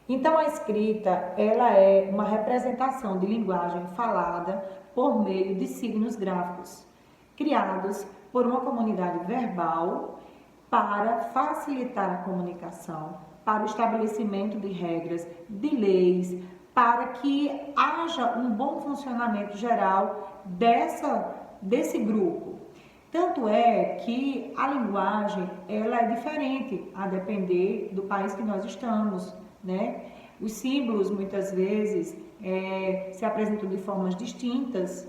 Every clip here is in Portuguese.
Então, a escrita, ela é uma representação de linguagem falada por meio de signos gráficos, criados por uma comunidade verbal para facilitar a comunicação, para o estabelecimento de regras, de leis, para que haja um bom funcionamento geral desse grupo. Tanto é que a linguagem ela é diferente a depender do país que nós estamos, né? Os símbolos muitas vezes se apresentam de formas distintas.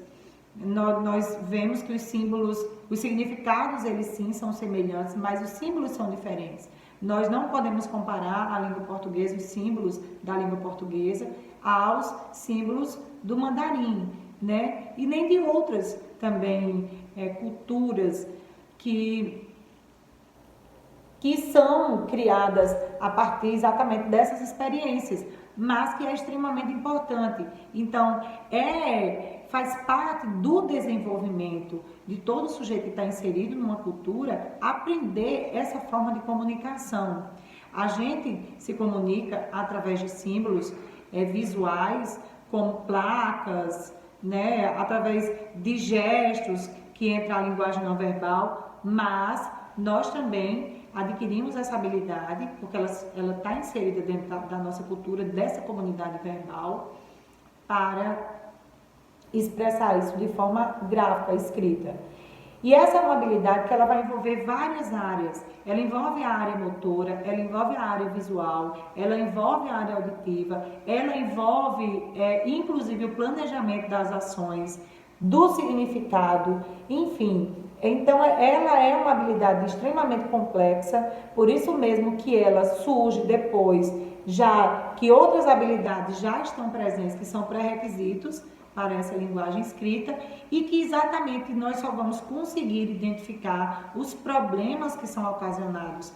Nós vemos que os símbolos, os significados eles sim são semelhantes, mas os símbolos são diferentes. Nós não podemos comparar a língua portuguesa, os símbolos da língua portuguesa, aos símbolos do mandarim, né? E nem de outras também culturas que são criadas a partir exatamente dessas experiências, mas que é extremamente importante. Então, faz parte do desenvolvimento de todo sujeito que está inserido numa cultura aprender essa forma de comunicação. A gente se comunica através de símbolos visuais, como placas, né, através de gestos que entra a linguagem não verbal, mas nós também adquirimos essa habilidade, porque ela está inserida dentro da nossa cultura, dessa comunidade verbal, para expressar isso de forma gráfica, escrita. E essa é uma habilidade que ela vai envolver várias áreas. Ela envolve a área motora, ela envolve a área visual, ela envolve a área auditiva, ela envolve, inclusive, o planejamento das ações, do significado, enfim. Então, ela é uma habilidade extremamente complexa, por isso mesmo que ela surge depois, já que outras habilidades já estão presentes, que são pré-requisitos para essa linguagem escrita, e que exatamente nós só vamos conseguir identificar os problemas que são ocasionados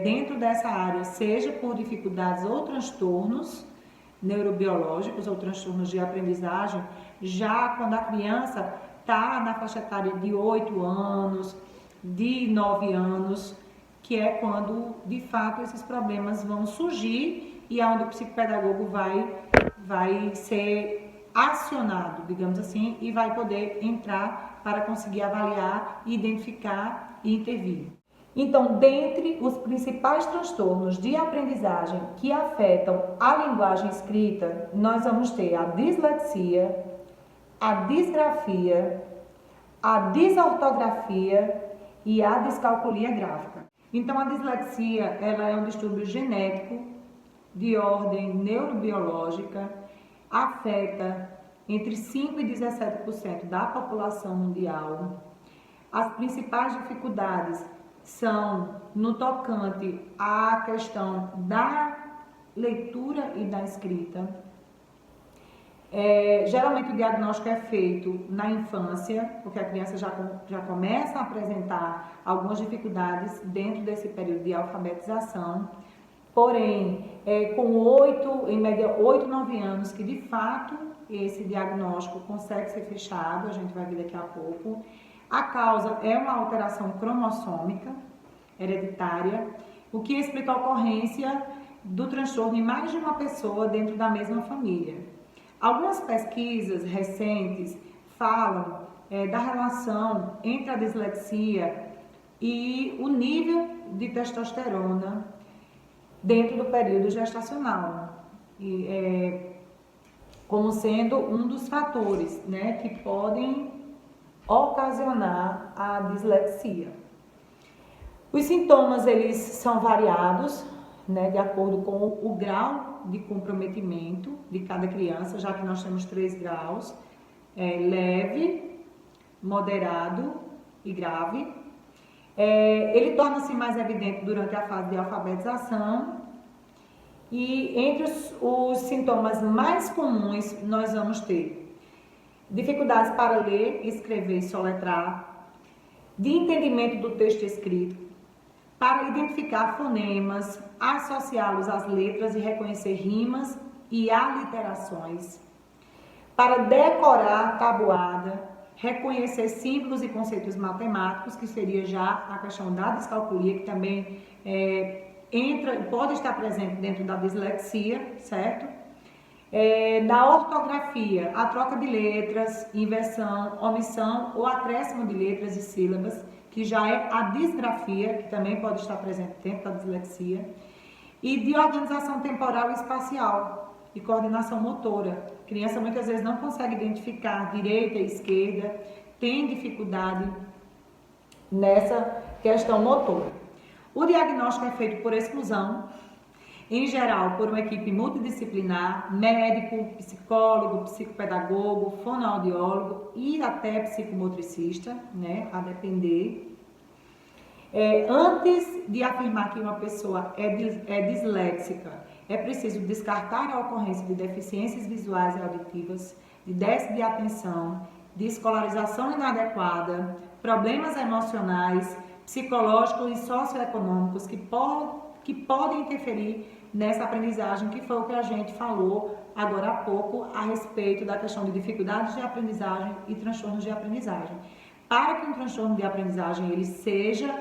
dentro dessa área, seja por dificuldades ou transtornos neurobiológicos ou transtornos de aprendizagem, já quando a criança está na faixa etária de 8 anos, de 9 anos, que é quando de fato esses problemas vão surgir e é onde o psicopedagogo vai ser acionado, digamos assim, e vai poder entrar para conseguir avaliar, identificar e intervir. Então, dentre os principais transtornos de aprendizagem que afetam a linguagem escrita, nós vamos ter a dislexia, a disgrafia, a desortografia e a descalculia gráfica. Então, a dislexia ela é um distúrbio genético de ordem neurobiológica, afeta entre 5% e 17% da população mundial. As principais dificuldades são no tocante à questão da leitura e da escrita. Geralmente o diagnóstico é feito na infância, porque a criança já começa a apresentar algumas dificuldades dentro desse período de alfabetização. Porém, em média 8, 9 anos, que de fato esse diagnóstico consegue ser fechado, a gente vai ver daqui a pouco. A causa é uma alteração cromossômica hereditária, o que explica a ocorrência do transtorno em mais de uma pessoa dentro da mesma família. Algumas pesquisas recentes falam da relação entre a dislexia e o nível de testosterona dentro do período gestacional, como sendo um dos fatores, né, que podem ocasionar a dislexia. Os sintomas eles são variados, né, de acordo com o grau de comprometimento de cada criança, já que nós temos 3 graus, leve, moderado e grave. Ele torna-se mais evidente durante a fase de alfabetização e entre os sintomas mais comuns nós vamos ter dificuldades para ler, escrever e soletrar, de entendimento do texto escrito, para identificar fonemas, associá-los às letras e reconhecer rimas e aliterações, para decorar tabuada, reconhecer símbolos e conceitos matemáticos, que seria já a questão da descalculia, que também pode estar presente dentro da dislexia, certo? Da ortografia, a troca de letras, inversão, omissão ou acréscimo de letras e sílabas, que já é a disgrafia, que também pode estar presente dentro da dislexia, e de organização temporal e espacial e coordenação motora. A criança muitas vezes não consegue identificar direita e esquerda, tem dificuldade nessa questão motora. O diagnóstico é feito por exclusão, em geral por uma equipe multidisciplinar, médico, psicólogo, psicopedagogo, fonoaudiólogo e até psicomotricista, né, a depender. Antes de afirmar que uma pessoa é disléxica, é preciso descartar a ocorrência de deficiências visuais e auditivas, de déficit de atenção, de escolarização inadequada, problemas emocionais, psicológicos e socioeconômicos que podem interferir nessa aprendizagem, que foi o que a gente falou agora há pouco a respeito da questão de dificuldades de aprendizagem e transtornos de aprendizagem. Para que um transtorno de aprendizagem ele seja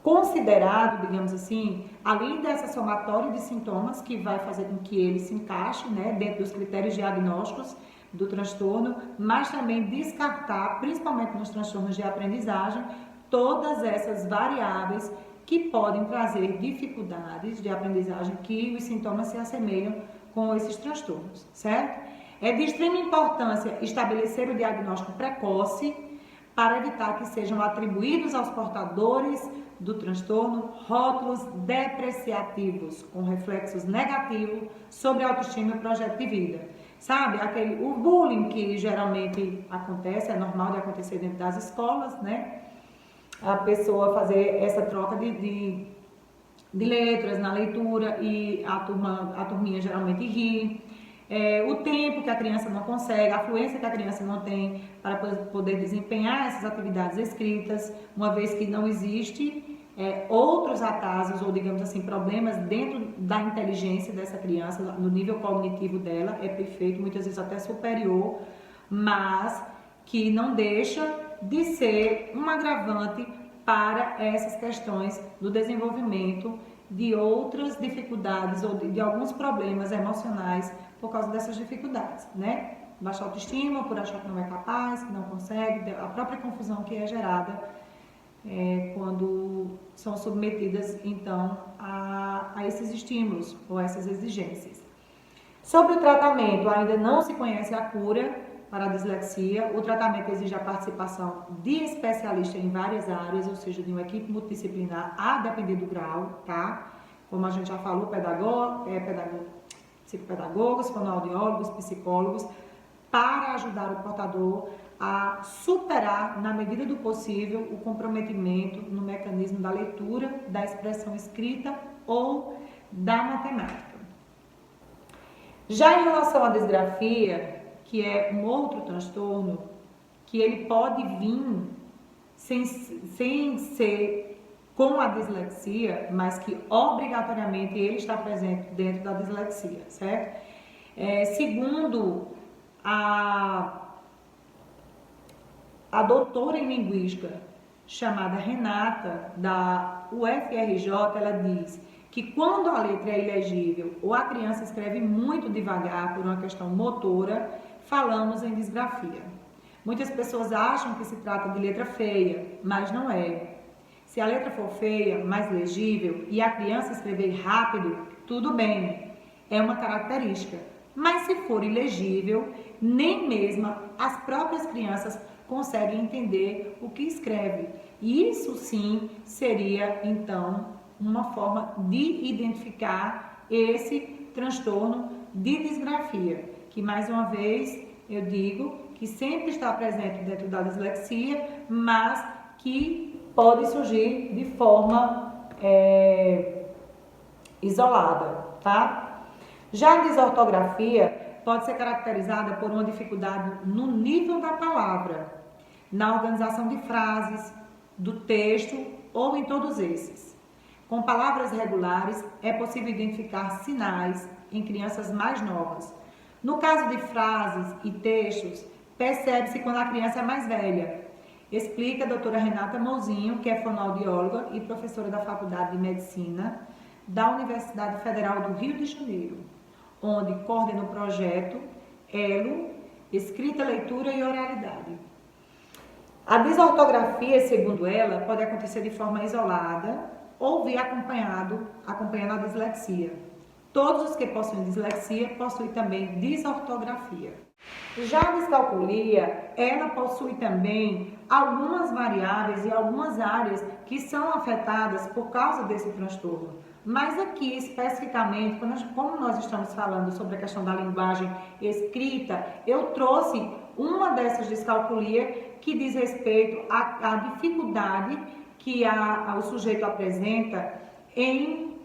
considerado, digamos assim, além dessa somatória de sintomas que vai fazer com que ele se encaixe, né, dentro dos critérios diagnósticos do transtorno, mas também descartar, principalmente nos transtornos de aprendizagem, todas essas variáveis que podem trazer dificuldades de aprendizagem, que os sintomas se assemelham com esses transtornos, certo? É de extrema importância estabelecer o diagnóstico precoce para evitar que sejam atribuídos aos portadores do transtorno rótulos depreciativos com reflexos negativos sobre a autoestima e o projeto de vida. Sabe, o bullying que geralmente acontece, é normal de acontecer dentro das escolas, né? A pessoa fazer essa troca de letras na leitura e a turminha geralmente ri. O tempo que a criança não consegue, a fluência que a criança não tem para poder desempenhar essas atividades escritas, uma vez que não existe outros atrasos ou, digamos assim, problemas dentro da inteligência dessa criança, no nível cognitivo dela, é perfeito, muitas vezes até superior, mas que não deixa de ser um agravante para essas questões do desenvolvimento de outras dificuldades ou de alguns problemas emocionais por causa dessas dificuldades, né? Baixa autoestima, por achar que não é capaz, que não consegue, a própria confusão que é gerada quando são submetidas, então, a esses estímulos ou a essas exigências. Sobre o tratamento, ainda não se conhece a cura para a dislexia. O tratamento exige a participação de especialistas em várias áreas, ou seja, de uma equipe multidisciplinar, a depender do grau, tá? Como a gente já falou, psicopedagogos, fonoaudiólogos, psicólogos, para ajudar o portador a superar, na medida do possível, o comprometimento no mecanismo da leitura, da expressão escrita ou da matemática. Já em relação à disgrafia, que é um outro transtorno, que ele pode vir sem ser com a dislexia, mas que obrigatoriamente ele está presente dentro da dislexia, certo? Segundo a doutora em linguística chamada Renata, da UFRJ, ela diz que quando a letra é ilegível ou a criança escreve muito devagar por uma questão motora, falamos em disgrafia. Muitas pessoas acham que se trata de letra feia, mas não é. Se a letra for feia, mais legível, e a criança escrever rápido, tudo bem, é uma característica. Mas se for ilegível, nem mesmo as próprias crianças conseguem entender o que escreve. E isso sim seria, então, uma forma de identificar esse transtorno de disgrafia, que mais uma vez eu digo que sempre está presente dentro da dislexia, mas que pode surgir de forma isolada, tá? Já a desortografia pode ser caracterizada por uma dificuldade no nível da palavra, na organização de frases, do texto ou em todos esses. Com palavras regulares, é possível identificar sinais em crianças mais novas. No caso de frases e textos, percebe-se quando a criança é mais velha. explica a doutora Renata Mouzinho, que é fonoaudióloga e professora da Faculdade de Medicina da Universidade Federal do Rio de Janeiro, onde coordena o projeto ELO, Escrita, Leitura e Oralidade. A desortografia, segundo ela, pode acontecer de forma isolada ou vir acompanhando a dislexia. Todos os que possuem dislexia possuem também desortografia. Já a descalculia, ela possui também algumas variáveis e algumas áreas que são afetadas por causa desse transtorno. Mas aqui, especificamente, como nós estamos falando sobre a questão da linguagem escrita, eu trouxe uma dessas descalculia que diz respeito à dificuldade que o sujeito apresenta em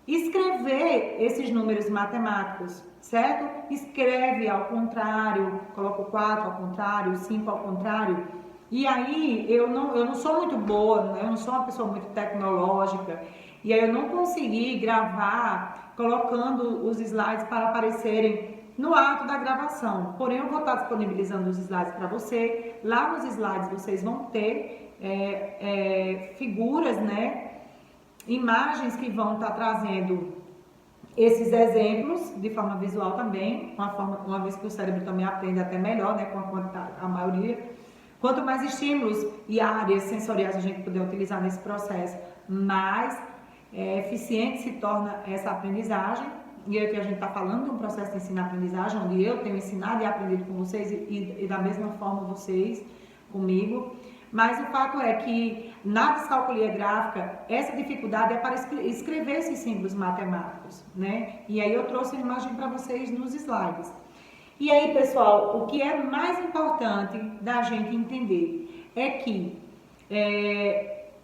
escrever esses números matemáticos, certo? Escreve ao contrário, coloca o 4 ao contrário, o 5 ao contrário. E aí eu não sou muito boa, eu não sou uma pessoa muito tecnológica, e aí eu não consegui gravar colocando os slides para aparecerem no ato da gravação. Porém, eu vou estar disponibilizando os slides para você. Lá nos slides vocês vão ter figuras, né? Imagens que vão estar trazendo esses exemplos de forma visual também, uma vez que o cérebro também aprende até melhor, né, com a maioria. Quanto mais estímulos e áreas sensoriais a gente puder utilizar nesse processo, mais eficiente se torna essa aprendizagem. E aqui a gente está falando de um processo de ensino-aprendizagem, onde eu tenho ensinado e aprendido com vocês e da mesma forma vocês comigo. Mas o fato é que na descalculia gráfica, essa dificuldade é para escrever esses símbolos matemáticos, né? E aí eu trouxe a imagem para vocês nos slides. E aí, pessoal, o que é mais importante da gente entender é que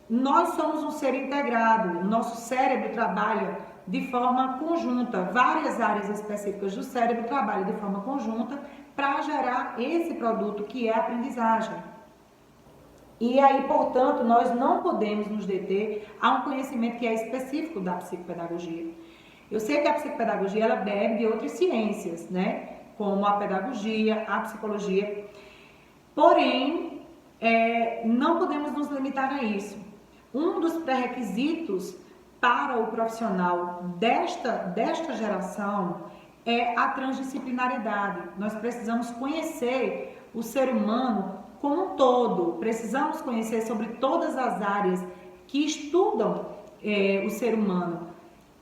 nós somos um ser integrado, o nosso cérebro trabalha de forma conjunta, várias áreas específicas do cérebro trabalham de forma conjunta para gerar esse produto que é a aprendizagem. E aí, portanto, nós não podemos nos deter a um conhecimento que é específico da psicopedagogia. Eu sei que a psicopedagogia ela bebe de outras ciências, né? Como a pedagogia, a psicologia. Porém, não podemos nos limitar a isso. Um dos pré-requisitos para o profissional desta geração é a transdisciplinariedade. Nós precisamos conhecer o ser humano como um todo, precisamos conhecer sobre todas as áreas que estudam o ser humano.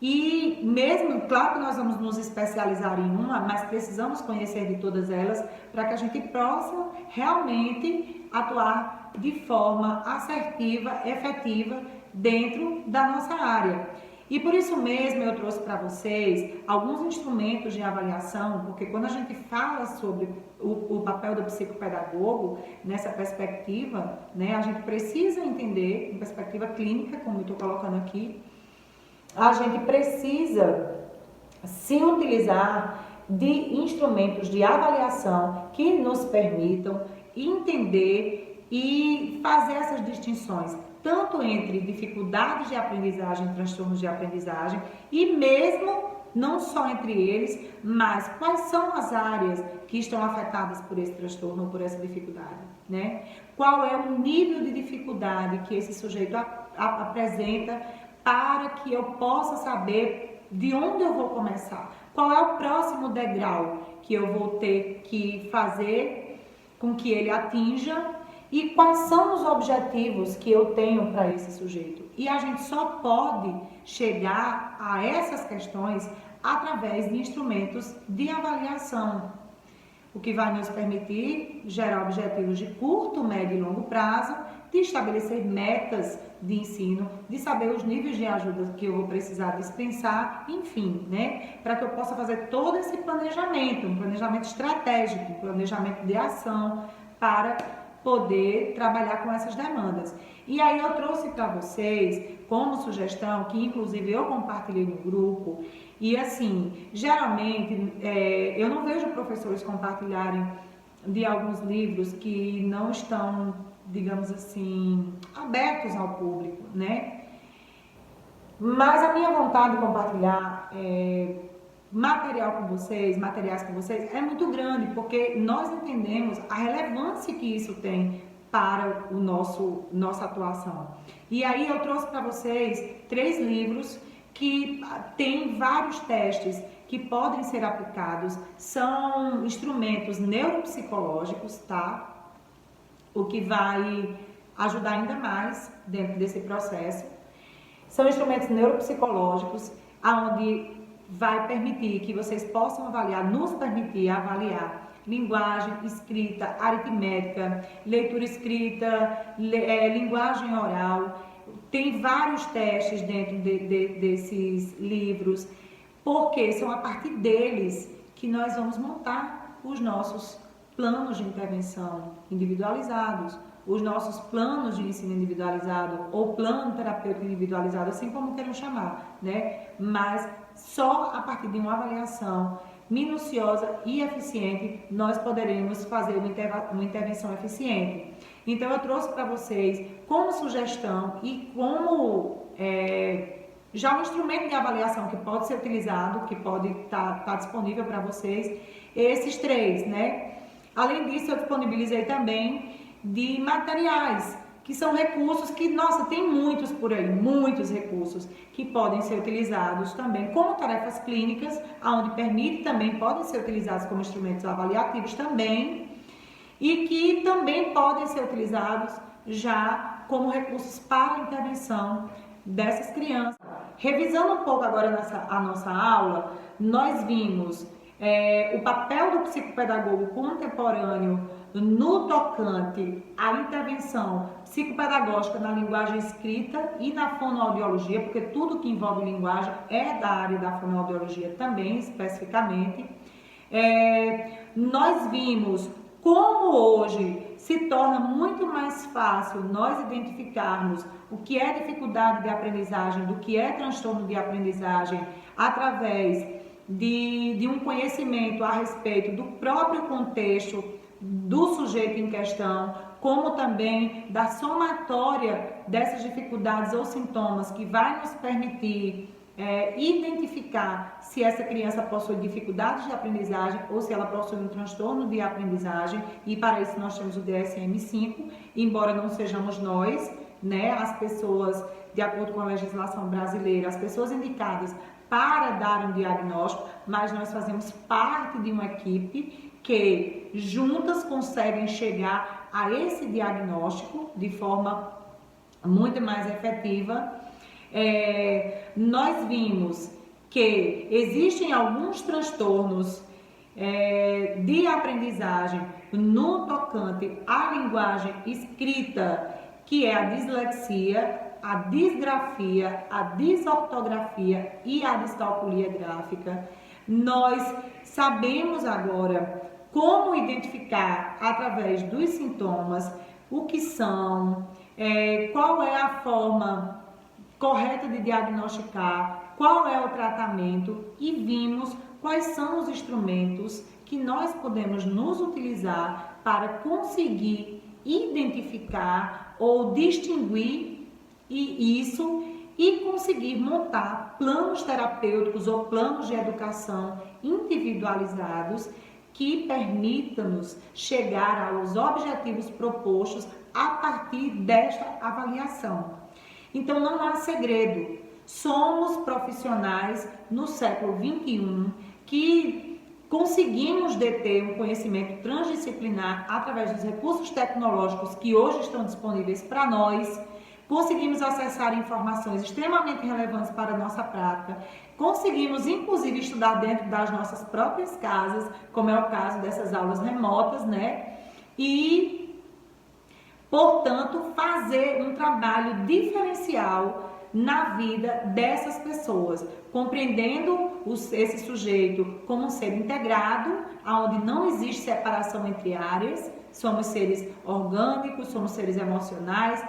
E mesmo, claro que nós vamos nos especializar em uma, mas precisamos conhecer de todas elas para que a gente possa realmente atuar de forma assertiva, efetiva dentro da nossa área. E por isso mesmo eu trouxe para vocês alguns instrumentos de avaliação, porque quando a gente fala sobre o papel do psicopedagogo nessa perspectiva, né, a gente precisa entender, em perspectiva clínica, como eu estou colocando aqui, a gente precisa se utilizar de instrumentos de avaliação que nos permitam entender e fazer essas distinções, tanto entre dificuldades de aprendizagem, transtornos de aprendizagem, e mesmo não só entre eles, mas quais são as áreas que estão afetadas por esse transtorno ou por essa dificuldade, né? Qual é o nível de dificuldade que esse sujeito apresenta para que eu possa saber de onde eu vou começar? Qual é o próximo degrau que eu vou ter que fazer com que ele atinja? E quais são os objetivos que eu tenho para esse sujeito? E a gente só pode chegar a essas questões através de instrumentos de avaliação, o que vai nos permitir gerar objetivos de curto, médio e longo prazo, de estabelecer metas de ensino, de saber os níveis de ajuda que eu vou precisar dispensar, enfim, né? Para que eu possa fazer todo esse planejamento, um planejamento estratégico, um planejamento de ação para poder trabalhar com essas demandas. E aí eu trouxe para vocês como sugestão, que inclusive eu compartilhei no grupo, e assim, geralmente eu não vejo professores compartilharem de alguns livros que não estão, digamos assim, abertos ao público, né? Mas a minha vontade de compartilhar materiais com vocês é muito grande, porque nós entendemos a relevância que isso tem para o nossa atuação. E aí eu trouxe para vocês 3 livros que têm vários testes que podem ser aplicados, são instrumentos neuropsicológicos, tá? O que vai ajudar ainda mais dentro desse processo. São instrumentos neuropsicológicos, onde vai permitir que vocês possam avaliar, nos permitir avaliar linguagem, escrita, aritmética, leitura escrita, linguagem oral. Tem vários testes dentro desses livros, porque são a partir deles que nós vamos montar os nossos planos de intervenção individualizados, os nossos planos de ensino individualizado ou plano terapêutico individualizado, assim como queiram chamar, né? Mas só a partir de uma avaliação minuciosa e eficiente nós poderemos fazer uma intervenção eficiente. Então eu trouxe para vocês como sugestão e como já um instrumento de avaliação que pode ser utilizado, que pode estar disponível para vocês, esses 3, né? Além disso, eu disponibilizei também de materiais, que são recursos que, nossa, tem muitos por aí, muitos recursos que podem ser utilizados também como tarefas clínicas, onde permite também, podem ser utilizados como instrumentos avaliativos também, e que também podem ser utilizados já como recursos para a intervenção dessas crianças. Revisando um pouco agora a nossa aula, nós vimos o papel do psicopedagogo contemporâneo no tocante à intervenção psicopedagógica na linguagem escrita e na fonoaudiologia, porque tudo que envolve linguagem é da área da fonoaudiologia também, especificamente. Nós vimos como hoje se torna muito mais fácil nós identificarmos o que é dificuldade de aprendizagem, do que é transtorno de aprendizagem, através de um conhecimento a respeito do próprio contexto do sujeito em questão, como também da somatória dessas dificuldades ou sintomas que vai nos permitir identificar se essa criança possui dificuldades de aprendizagem ou se ela possui um transtorno de aprendizagem, e para isso nós temos o DSM-5, embora não sejamos nós, né, as pessoas, de acordo com a legislação brasileira, as pessoas indicadas para dar um diagnóstico, mas nós fazemos parte de uma equipe que juntas conseguem chegar a esse diagnóstico de forma muito mais efetiva. Nós vimos que existem alguns transtornos de aprendizagem no tocante à linguagem escrita, que é a dislexia, a disgrafia, a disortografia e a descalculia gráfica. Nós sabemos agora como identificar através dos sintomas o que são, qual é a forma correta de diagnosticar, qual é o tratamento, e vimos quais são os instrumentos que nós podemos nos utilizar para conseguir identificar ou distinguir isso e conseguir montar planos terapêuticos ou planos de educação individualizados que permitam-nos chegar aos objetivos propostos a partir desta avaliação. Então não há segredo, somos profissionais no século XXI que conseguimos deter um conhecimento transdisciplinar através dos recursos tecnológicos que hoje estão disponíveis para nós, conseguimos acessar informações extremamente relevantes para a nossa prática, conseguimos inclusive estudar dentro das nossas próprias casas, como é o caso dessas aulas remotas, né? E, portanto, fazer um trabalho diferencial na vida dessas pessoas, compreendendo esse sujeito como um ser integrado, onde não existe separação entre áreas, somos seres orgânicos, somos seres emocionais.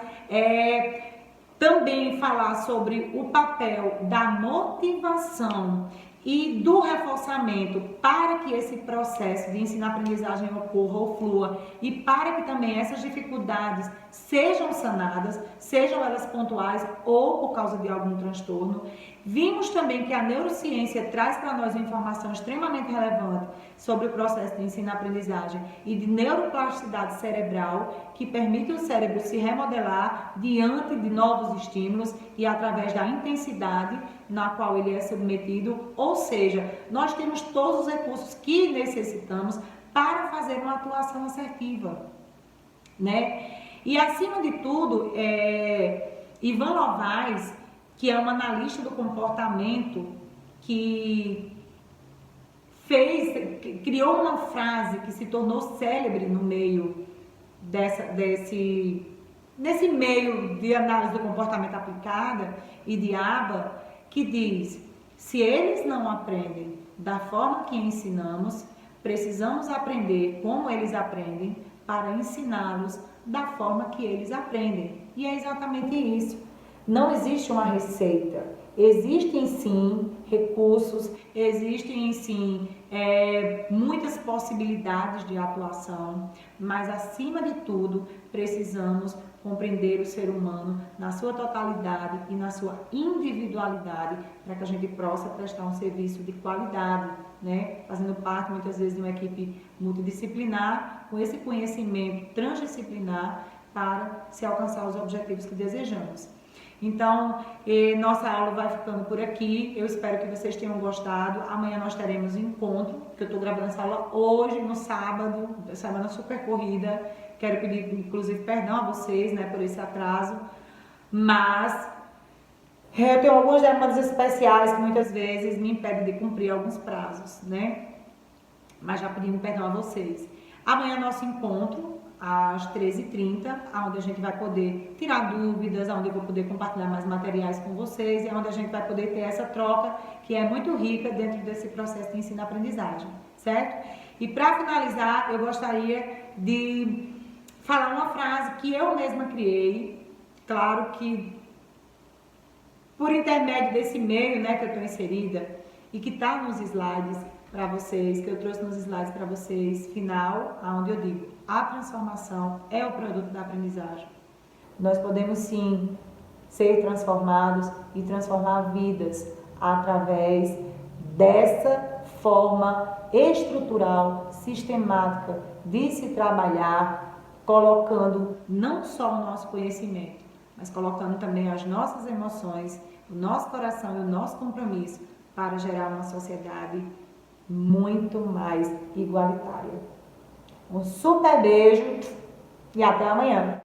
Também falar sobre o papel da motivação e do reforçamento para que esse processo de ensino-aprendizagem ocorra ou flua, e para que também essas dificuldades sejam sanadas, sejam elas pontuais ou por causa de algum transtorno. Vimos também que a neurociência traz para nós uma informação extremamente relevante sobre o processo de ensino-aprendizagem e de neuroplasticidade cerebral, que permite o cérebro se remodelar diante de novos estímulos e através da intensidade na qual ele é submetido. Ou seja, nós temos todos os recursos que necessitamos para fazer uma atuação assertiva, né? E acima de tudo, Ivan Novaes, que é um analista do comportamento, que criou uma frase que se tornou célebre no meio nesse meio de análise do comportamento aplicada e de ABA, que diz: se eles não aprendem da forma que ensinamos, precisamos aprender como eles aprendem para ensiná-los da forma que eles aprendem. E é exatamente isso. Não existe uma receita. Existem sim recursos, existem sim muitas possibilidades de atuação, mas acima de tudo precisamos compreender o ser humano na sua totalidade e na sua individualidade para que a gente possa prestar um serviço de qualidade, né? Fazendo parte muitas vezes de uma equipe multidisciplinar, com esse conhecimento transdisciplinar para se alcançar os objetivos que desejamos. Então, nossa aula vai ficando por aqui. Eu espero que vocês tenham gostado. Amanhã nós teremos um encontro, que eu estou gravando essa aula hoje, no sábado, semana super corrida. Quero pedir, inclusive, perdão a vocês, né, por esse atraso. Mas eu tenho algumas demandas especiais que muitas vezes me impedem de cumprir alguns prazos, né? Mas já pedindo perdão a vocês. Amanhã nosso encontro, às 13h30, onde a gente vai poder tirar dúvidas, onde eu vou poder compartilhar mais materiais com vocês e onde a gente vai poder ter essa troca que é muito rica dentro desse processo de ensino-aprendizagem, certo? E para finalizar, eu gostaria de falar uma frase que eu mesma criei, claro que por intermédio desse meio, né, que eu estou inserida e que está nos slides para vocês, que eu trouxe nos slides para vocês, final, onde eu digo: a transformação é o produto da aprendizagem. Nós podemos sim ser transformados e transformar vidas através dessa forma estrutural, sistemática de se trabalhar, colocando não só o nosso conhecimento, mas colocando também as nossas emoções, o nosso coração e o nosso compromisso para gerar uma sociedade muito mais igualitária. Um super beijo e até amanhã!